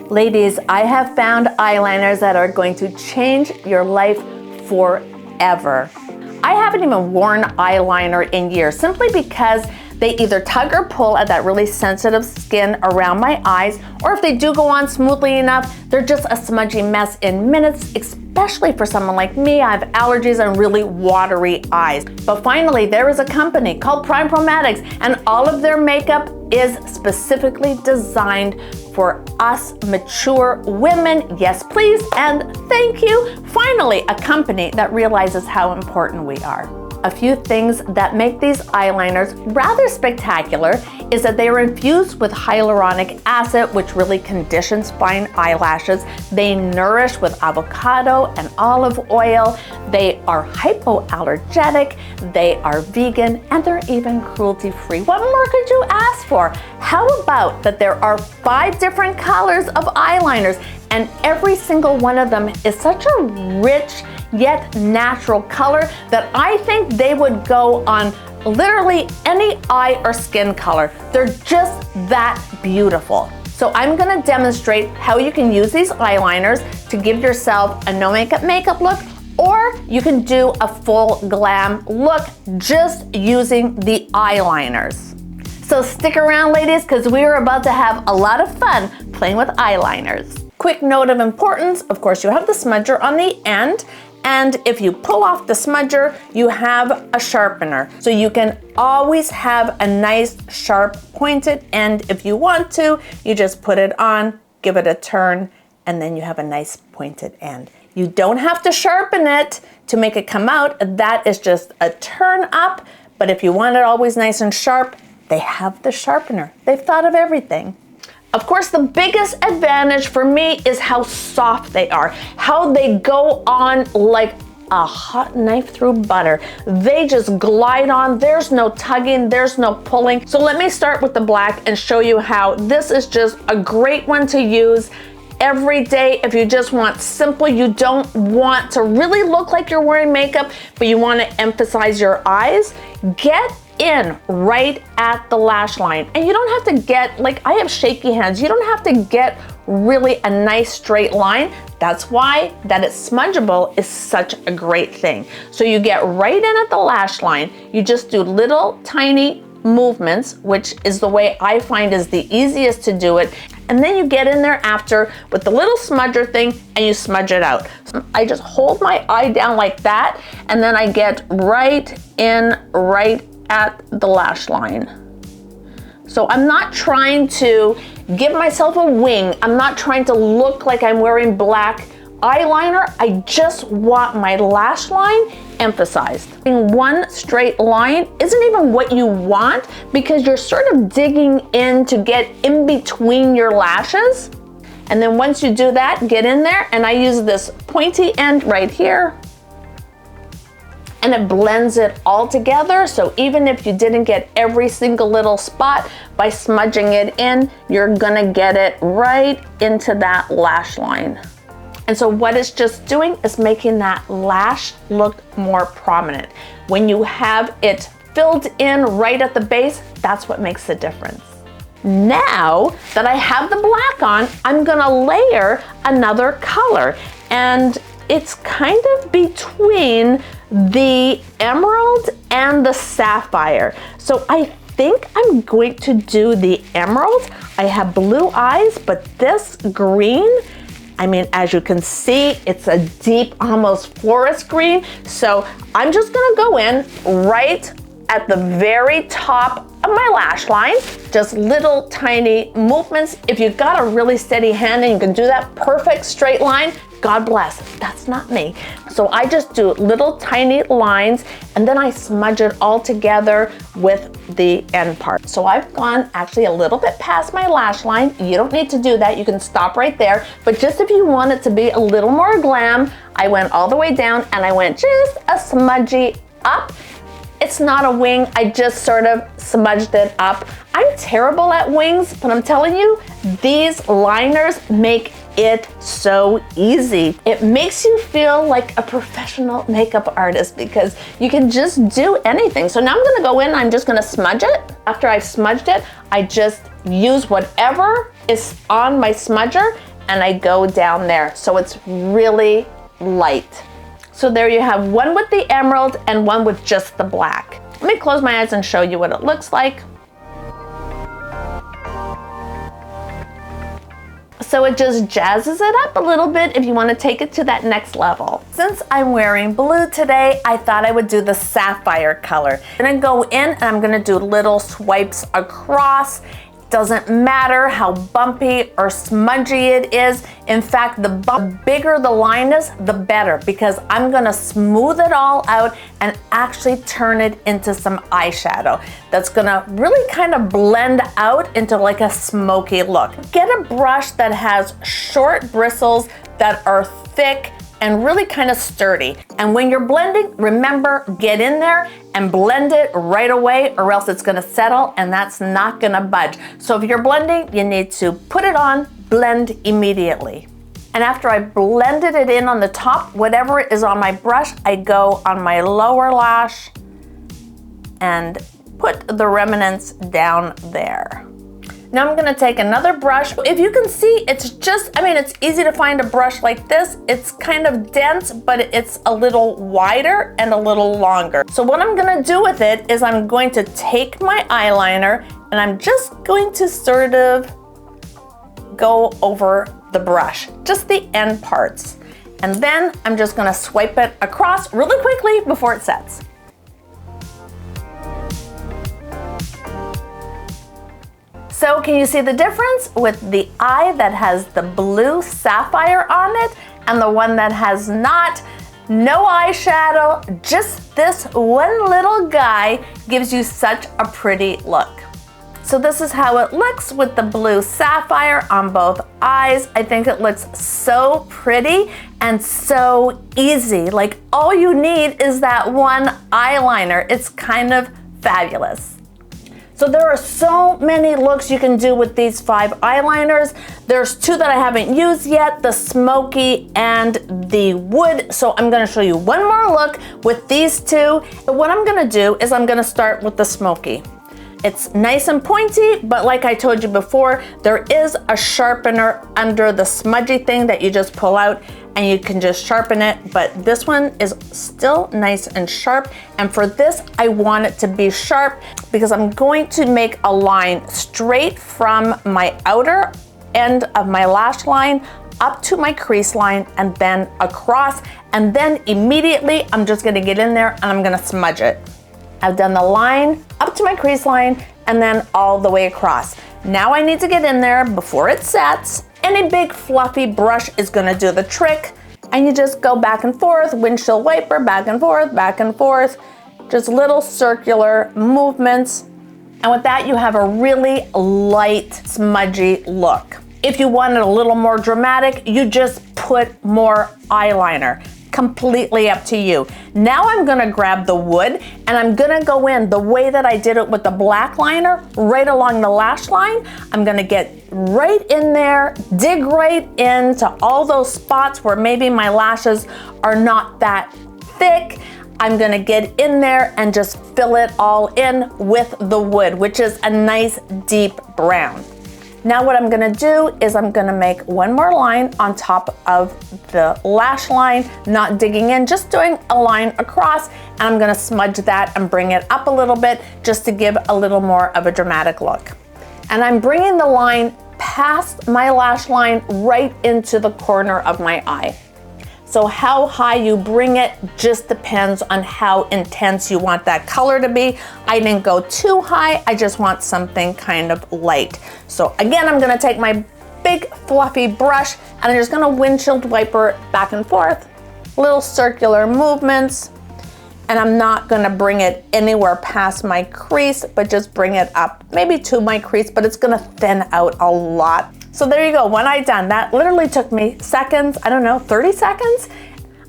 Ladies, I have found eyeliners that are going to change your life forever. I haven't even worn eyeliner in years simply because they either tug or pull at that really sensitive skin around my eyes, or if they do go on smoothly enough, they're just a smudgy mess in minutes, especially for someone like me. I have allergies and really watery eyes. But finally, there is a company called Prime Prometics, and all of their makeup is specifically designed for us mature women. Yes, please, and thank you. Finally, a company that realizes how important we are. A few things that make these eyeliners rather spectacular is that they are infused with hyaluronic acid, which really conditions fine eyelashes. They nourish with avocado and olive oil. They are hypoallergenic, they are vegan, and they're even cruelty-free. What more could you ask for? How about that there are 5 different colors of eyeliners, and every single one of them is such a rich yet natural color that I think they would go on literally any eye or skin color. They're just that beautiful. So I'm gonna demonstrate how you can use these eyeliners to give yourself a no makeup look, or you can do a full glam look just using the eyeliners. So stick around, ladies, because we are about to have a lot of fun playing with eyeliners. Quick note of importance, of course, you have the smudger on the end, and if you pull off the smudger, you have a sharpener. So you can always have a nice sharp pointed end if you want to. You just put it on, give it a turn, and then you have a nice pointed end. You don't have to sharpen it to make it come out. That is just a turn up. But if you want it always nice and sharp, they have the sharpener. They've thought of everything. Of course, the biggest advantage for me is how soft they are, how they go on like a hot knife through butter. They just glide on. There's no tugging, there's no pulling. So let me start with the black and show you how this is just a great one to use every day. If you just want simple, you don't want to really look like you're wearing makeup, but you want to emphasize your eyes, get in right at the lash line. And you don't have to get, like I have shaky hands, you don't have to get really a nice straight line. That's why that it's smudgeable is such a great thing. So you get right in at the lash line, you just do little tiny movements, which is the way I find is the easiest to do it. And then you get in there after with the little smudger thing and you smudge it out. So I just hold my eye down like that, and then I get right in right at the lash line. So I'm not trying to give myself a wing. I'm not trying to look like I'm wearing black eyeliner. I just want my lash line emphasized. In one straight line isn't even what you want because you're sort of digging in to get in between your lashes. And then once you do that, get in there, and I use this pointy end right here, and it blends it all together. So even if you didn't get every single little spot, by smudging it in, you're gonna get it right into that lash line. And so what it's just doing is making that lash look more prominent. When you have it filled in right at the base, that's what makes the difference. Now that I have the black on, I'm gonna layer another color, and it's kind of between the emerald and the sapphire. So I think I'm going to do the emerald. I have blue eyes, but this green, I mean, as you can see, it's a deep, almost forest green. So I'm just gonna go in right at the very top of my lash line, just little tiny movements. If you've got a really steady hand and you can do that perfect straight line, God bless, that's not me. So I just do little tiny lines, and then I smudge it all together with the end part. So I've gone actually a little bit past my lash line. You don't need to do that, you can stop right there. But just if you want it to be a little more glam, I went all the way down and I went just a smudgy up. It's not a wing, I just sort of smudged it up. I'm terrible at wings, but I'm telling you, these liners make it so easy. It makes you feel like a professional makeup artist because you can just do anything. So now I'm gonna go in, I'm just gonna smudge it. After I've smudged it, I just use whatever is on my smudger and I go down there. So it's really light. So there you have one with the emerald and one with just the black. Let me close my eyes and show you what it looks like. So it just jazzes it up a little bit if you want to take it to that next level. Since I'm wearing blue today, I thought I would do the sapphire color. I'm gonna go in and I'm gonna do little swipes across. Doesn't matter how bumpy or smudgy it is. In fact, the bigger the line is, the better, because I'm gonna smooth it all out and actually turn it into some eyeshadow that's gonna really kind of blend out into like a smoky look. Get a brush that has short bristles that are thick and really kind of sturdy. And when you're blending, remember, get in there and blend it right away, or else it's gonna settle and that's not gonna budge. So if you're blending, you need to put it on, blend immediately. And after I blended it in on the top, whatever is on my brush, I go on my lower lash and put the remnants down there. Now I'm gonna take another brush. If you can see, it's just, it's easy to find a brush like this. It's kind of dense, but it's a little wider and a little longer. So what I'm gonna do with it is I'm going to take my eyeliner and I'm just going to sort of go over the brush, just the end parts. And then I'm just gonna swipe it across really quickly before it sets. So can you see the difference with the eye that has the blue sapphire on it and the one that has not? No eyeshadow, just this one little guy gives you such a pretty look. So this is how it looks with the blue sapphire on both eyes. I think it looks so pretty and so easy. Like all you need is that one eyeliner. It's kind of fabulous. So there are so many looks you can do with these 5 eyeliners. There's 2 that I haven't used yet, the smoky and the wood. So I'm gonna show you one more look with these 2. What I'm gonna do is I'm gonna start with the smoky. It's nice and pointy, but like I told you before, there is a sharpener under the smudgy thing that you just pull out and you can just sharpen it, but this one is still nice and sharp. And for this, I want it to be sharp because I'm going to make a line straight from my outer end of my lash line up to my crease line and then across. And then immediately, I'm just gonna get in there and I'm gonna smudge it. I've done the line up to my crease line and then all the way across. Now I need to get in there before it sets. Any big fluffy brush is gonna do the trick, and you just go back and forth, windshield wiper, back and forth, just little circular movements. And with that, you have a really light, smudgy look. If you want it a little more dramatic, you just put more eyeliner. Completely up to you. Now I'm gonna grab the wood and I'm gonna go in the way that I did it with the black liner, right along the lash line. I'm gonna get right in there, dig right into all those spots where maybe my lashes are not that thick. I'm gonna get in there and just fill it all in with the wood, which is a nice deep brown. Now what I'm gonna do is I'm gonna make one more line on top of the lash line, not digging in, just doing a line across, and I'm gonna smudge that and bring it up a little bit just to give a little more of a dramatic look. And I'm bringing the line past my lash line right into the corner of my eye. So how high you bring it just depends on how intense you want that color to be. I didn't go too high, I just want something kind of light. So again, I'm gonna take my big fluffy brush and I'm just gonna windshield wiper it back and forth, little circular movements, and I'm not gonna bring it anywhere past my crease, but just bring it up, maybe to my crease, but it's gonna thin out a lot. So there you go, one eye done. That literally took me seconds, I don't know, 30 seconds?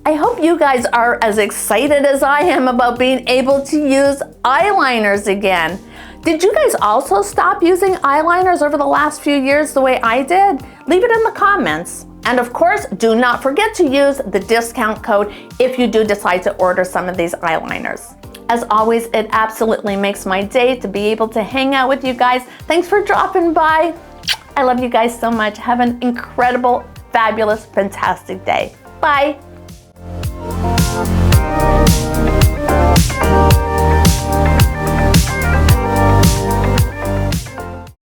I hope you guys are as excited as I am about being able to use eyeliners again. Did you guys also stop using eyeliners over the last few years the way I did? Leave it in the comments. And of course, do not forget to use the discount code if you do decide to order some of these eyeliners. As always, it absolutely makes my day to be able to hang out with you guys. Thanks for dropping by. I love you guys so much. Have an incredible fabulous, fantastic day. Bye.